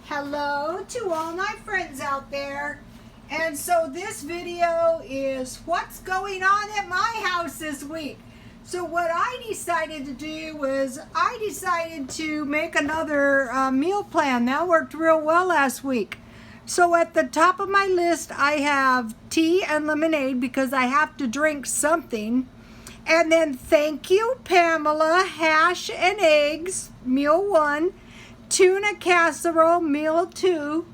Hello to all my friends out there. And so this video is what's going on at my house this week. So what I decided to do was I decided to make another meal plan. That worked real well last week. So at the top of my list I have tea and lemonade because I have to drink something. And then thank you Pamela, hash and eggs, meal 1. Tuna casserole, meal 2,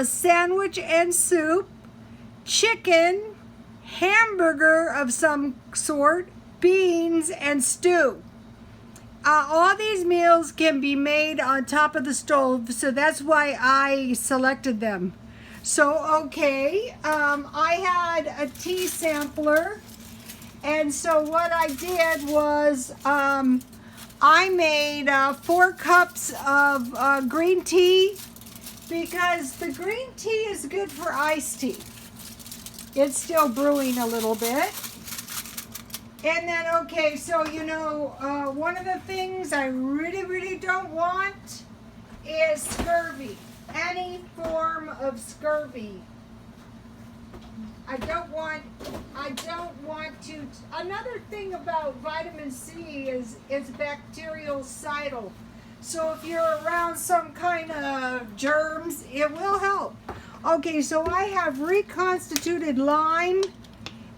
sandwich and soup, chicken, hamburger of some sort, beans, and stew. All these meals can be made on top of the stove, so that's why I selected them. So, okay, I had a tea sampler, and so what I did was, I made 4 cups of green tea because the green tea is good for iced tea. It's still brewing a little bit. And then, okay, so you know, one of the things I really don't want is scurvy. Any form of scurvy. I don't want to. Another thing about vitamin C is it's bactericidal. So if you're around some kind of germs, it will help. Okay, so I have reconstituted lime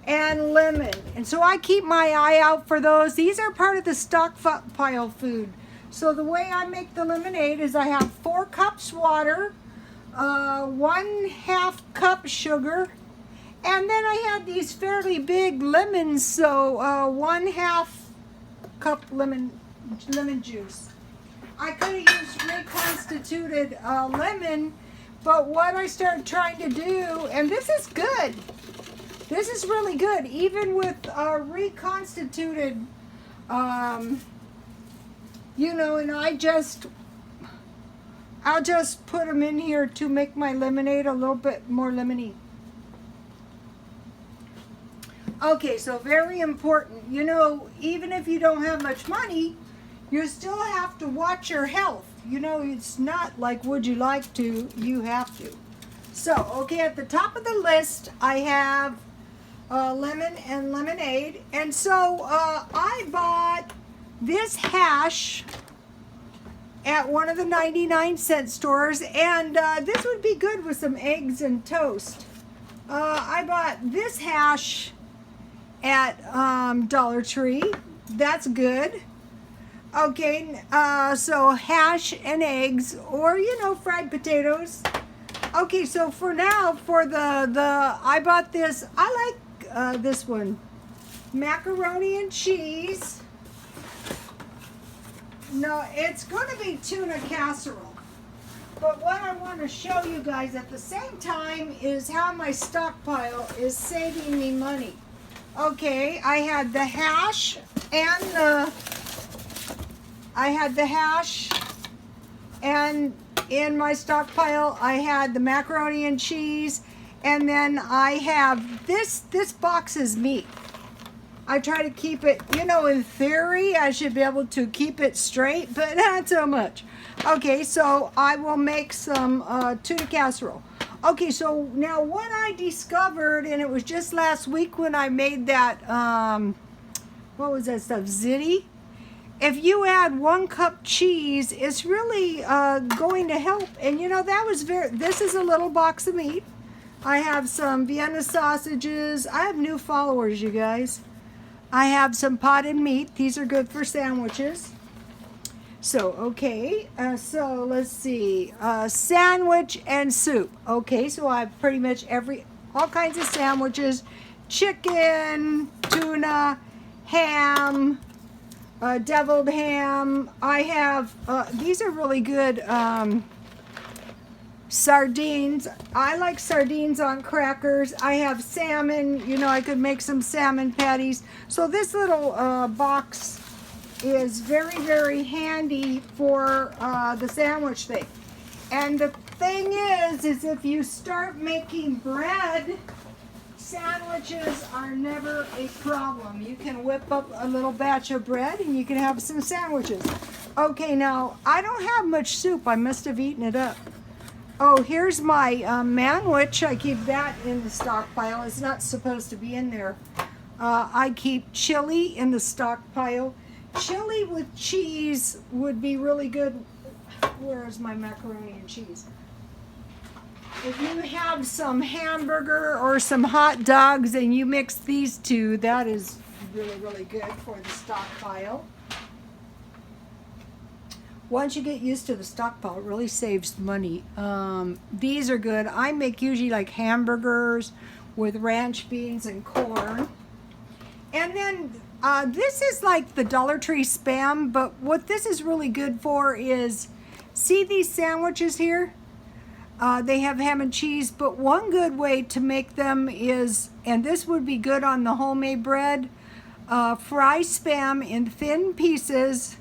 and lemon. And so I keep my eye out for those. These are part of the stockpile food. So the way I make the lemonade is I have 4 cups water, 1/2 cup sugar, and then I had these fairly big lemons, so 1/2 cup lemon juice. I could have used reconstituted lemon, but what I started trying to do, and this is good. This is really good, even with reconstituted, you know, and I'll just put them in here to make my lemonade a little bit more lemony. Okay, so very important. You know, even if you don't have much money, you still have to watch your health. You know, it's not like would you like to, you have to. So, okay, at the top of the list, I have lemon and lemonade. And so I bought this hash at one of the 99-cent stores. And this would be good with some eggs and toast. I bought this hash at Dollar Tree. That's good. Okay, so hash and eggs, or you know, fried potatoes. Okay, so for now, for the I bought this. I like this one, macaroni and cheese. No, it's going to be tuna casserole. But what I want to show you guys at the same time is how my stockpile is saving me money. Okay, I had the hash and in my stockpile I had the macaroni and cheese, and then I have this box is meat. I try to keep it, you know, in theory I should be able to keep it straight, but not so much. Okay, so I will make some tuna casserole. Okay, so now what I discovered, and it was just last week when I made that, what was that stuff, ziti? If you add 1 cup cheese, it's really going to help. And you know, that was this is a little box of meat. I have some Vienna sausages. I have new followers, you guys. I have some potted meat. These are good for sandwiches. So, okay, so let's see, sandwich and soup. Okay, so I have pretty much all kinds of sandwiches, chicken, tuna, ham, deviled ham. I have, these are really good, sardines. I like sardines on crackers. I have salmon, you know, I could make some salmon patties. So this little box is very handy for the sandwich thing. And the thing is if you start making bread, sandwiches are never a problem. You can whip up a little batch of bread and you can have some sandwiches. Okay, now I don't have much soup. I must have eaten it up. Oh, here's my manwich. I keep that in the stockpile. It's not supposed to be in there. I keep chili in the stockpile. Chili with cheese would be really good. Where's my macaroni and cheese? If you have some hamburger or some hot dogs and you mix these two, that is really, really good for the stockpile. Once you get used to the stockpile, it really saves money. These are good. I make usually like hamburgers with ranch beans and corn. And then this is like the Dollar Tree Spam, but what this is really good for is, see these sandwiches here? They have ham and cheese, but one good way to make them is, and this would be good on the homemade bread, fry Spam in thin pieces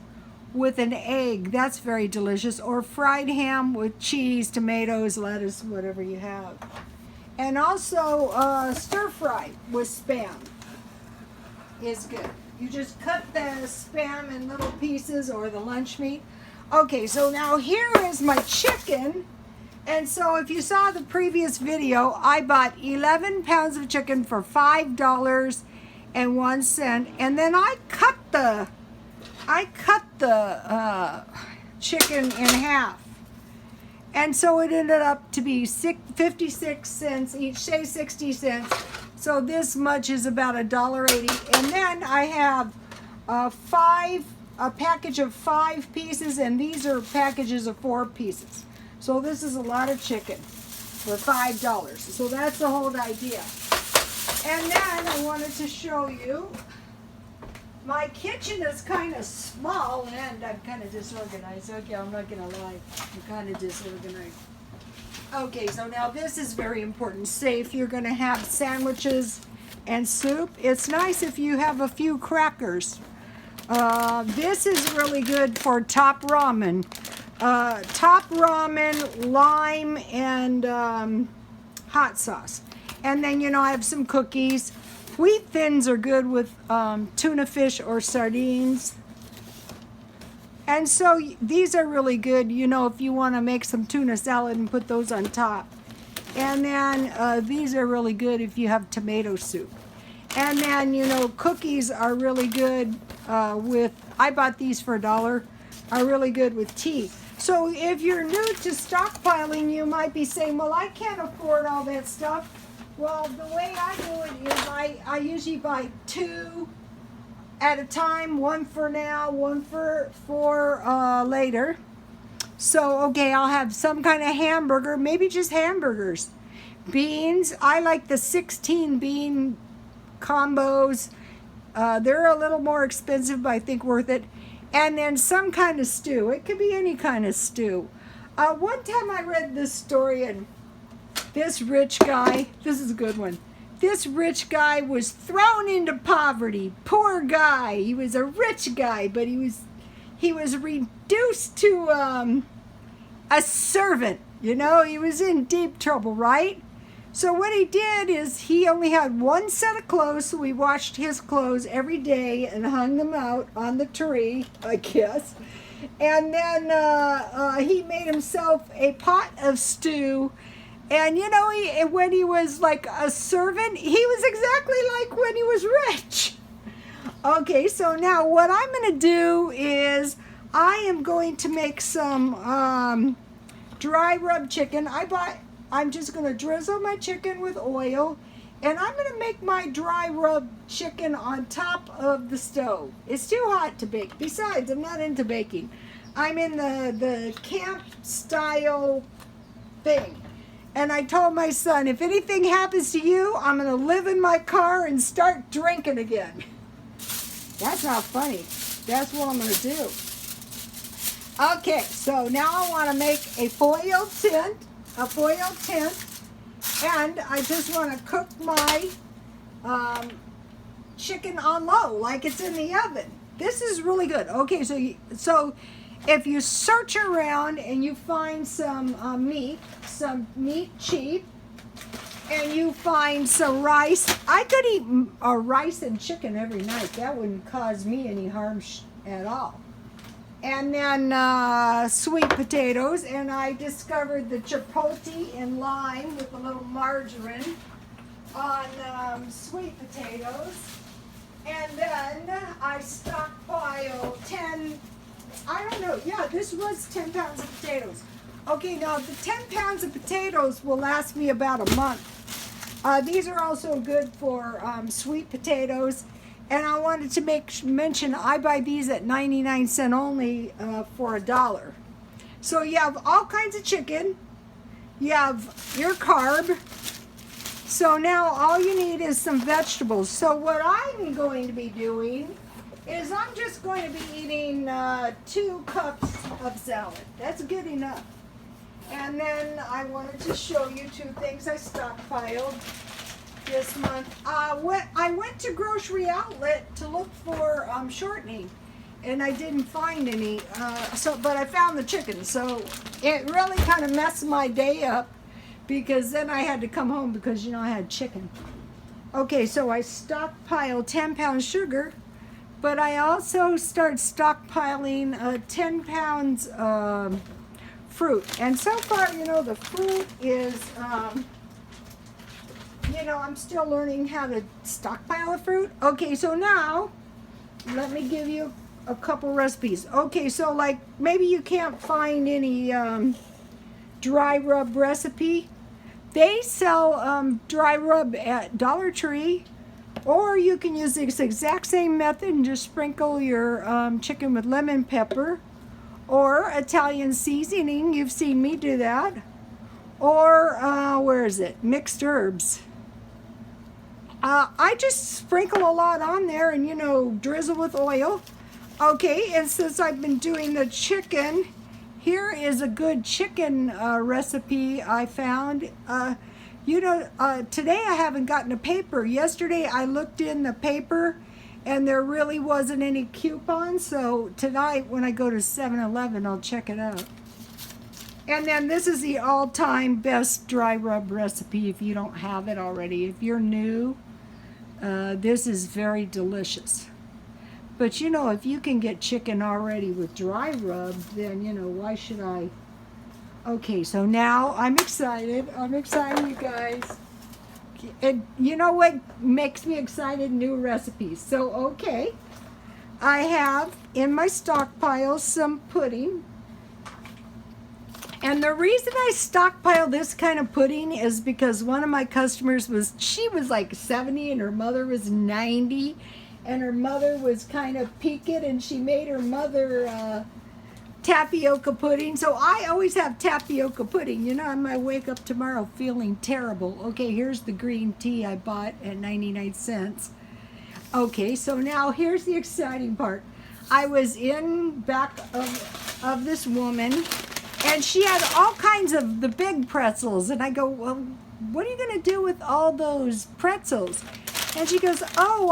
with an egg. That's very delicious. Or fried ham with cheese, tomatoes, lettuce, whatever you have. And also stir fry with Spam is good. You just cut the Spam in little pieces, or the lunch meat. Okay, so now here is my chicken. And so if you saw the previous video, I bought 11 pounds of chicken for $5.01. And then I cut the chicken in half. And so it ended up to be 56 cents each, say 60 cents. So this much is about $1.80. And then I have a package of 5 pieces, and these are packages of 4 pieces. So this is a lot of chicken for $5. So that's the whole idea. And then I wanted to show you, my kitchen is kind of small and I'm kind of disorganized. Okay, I'm not going to lie. I'm kind of disorganized. Okay, so now this is very important. Say if you're going to have sandwiches and soup, it's nice if you have a few crackers. This is really good for top ramen. Top ramen, lime, and hot sauce. And then, you know, I have some cookies. Wheat thins are good with tuna fish or sardines. And so these are really good, you know, if you want to make some tuna salad and put those on top. And then these are really good if you have tomato soup. And then, you know, cookies are really good with, I bought these for $1, are really good with tea. So if you're new to stockpiling, you might be saying, well, I can't afford all that stuff. Well, the way I do it is I usually buy 2 at a time, 1 for now, 1 for later. So, okay, I'll have some kind of hamburger, maybe just hamburgers. Beans, I like the 16 bean combos. They're a little more expensive, but I think worth it. And then some kind of stew. It could be any kind of stew. One time I read this story, and this rich guy, this is a good one. This rich guy was thrown into poverty. Poor guy. He was a rich guy, but he was reduced to a servant. You know, he was in deep trouble, right? So what he did is he only had 1 set of clothes, so we washed his clothes every day and hung them out on the tree, I guess. And then he made himself a pot of stew. And, you know, when he was like a servant, he was exactly like when he was rich. Okay, so now what I'm going to do is I am going to make some dry rub chicken. I'm just going to drizzle my chicken with oil, and I'm going to make my dry rub chicken on top of the stove. It's too hot to bake. Besides, I'm not into baking. I'm in the camp style thing. And I told my son, if anything happens to you, I'm going to live in my car and start drinking again. That's not funny. That's what I'm going to do. Okay, so now I want to make a foil tint. And I just want to cook my chicken on low, like it's in the oven. This is really good. Okay, so if you search around and you find some meat cheap, and you find some rice, I could eat rice and chicken every night. That wouldn't cause me any harm at all. and then sweet potatoes, and I discovered the chipotle and lime with a little margarine on sweet potatoes. And then I stockpile 10, I don't know, yeah, this was 10 pounds of potatoes. Okay, now the 10 pounds of potatoes will last me about a month. These are also good for sweet potatoes. And I wanted to mention I buy these at 99 cents only for $1. So you have all kinds of chicken. You have your carb. So now all you need is some vegetables. So what I'm going to be doing is I'm just going to be eating 2 cups of salad. That's good enough. And then I wanted to show you 2 things I stockpiled this month. I went to Grocery Outlet to look for shortening, and I didn't find any. But I found the chicken. So it really kind of messed my day up, because then I had to come home because, you know, I had chicken. Okay, so I stockpiled 10 pounds sugar, but I also started stockpiling 10 pounds fruit. And so far, you know, the fruit is, you know, I'm still learning how to stockpile the fruit. Okay, so now let me give you a couple recipes. Okay, so like maybe you can't find any dry rub recipe. They sell dry rub at Dollar Tree, or you can use this exact same method and just sprinkle your chicken with lemon pepper or Italian seasoning. You've seen me do that. Or where is it? Mixed herbs. I just sprinkle a lot on there and, you know, drizzle with oil. Okay, and since I've been doing the chicken, here is a good chicken recipe I found. You know, today I haven't gotten a paper. Yesterday I looked in the paper and there really wasn't any coupons. So tonight when I go to 7-Eleven, I'll check it out. And then this is the all-time best dry rub recipe if you don't have it already. If you're new, this is very delicious. But you know, if you can get chicken already with dry rub, then, you know, why should I? Okay, so now I'm excited. I'm excited, you guys. And you know what makes me excited? New recipes. So, okay, I have in my stockpile some pudding. And the reason I stockpile this kind of pudding is because one of my customers she was like 70 and her mother was 90. And her mother was kind of peaked, and she made her mother tapioca pudding. So I always have tapioca pudding. You know, I might wake up tomorrow feeling terrible. Okay, here's the green tea I bought at 99 cents. Okay, so now here's the exciting part. I was in back of this woman, and she had all kinds of the big pretzels. And I go, well, what are you going to do with all those pretzels? And she goes, oh,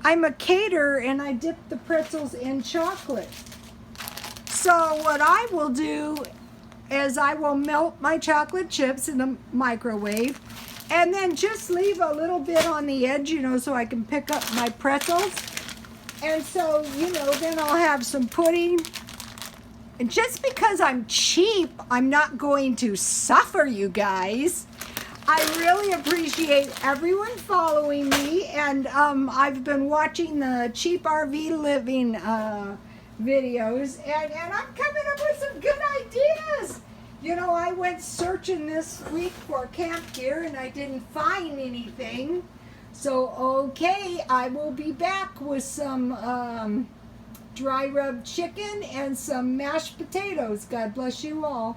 I'm a caterer and I dip the pretzels in chocolate. So what I will do is I will melt my chocolate chips in the microwave and then just leave a little bit on the edge, you know, so I can pick up my pretzels. And so, you know, then I'll have some pudding. And just because I'm cheap, I'm not going to suffer, you guys. I really appreciate everyone following me, and I've been watching the cheap RV living videos, and I'm coming up with some good ideas. You know, I went searching this week for camp gear, and I didn't find anything. So, okay, I will be back with some dry rub chicken and some mashed potatoes. God bless you all.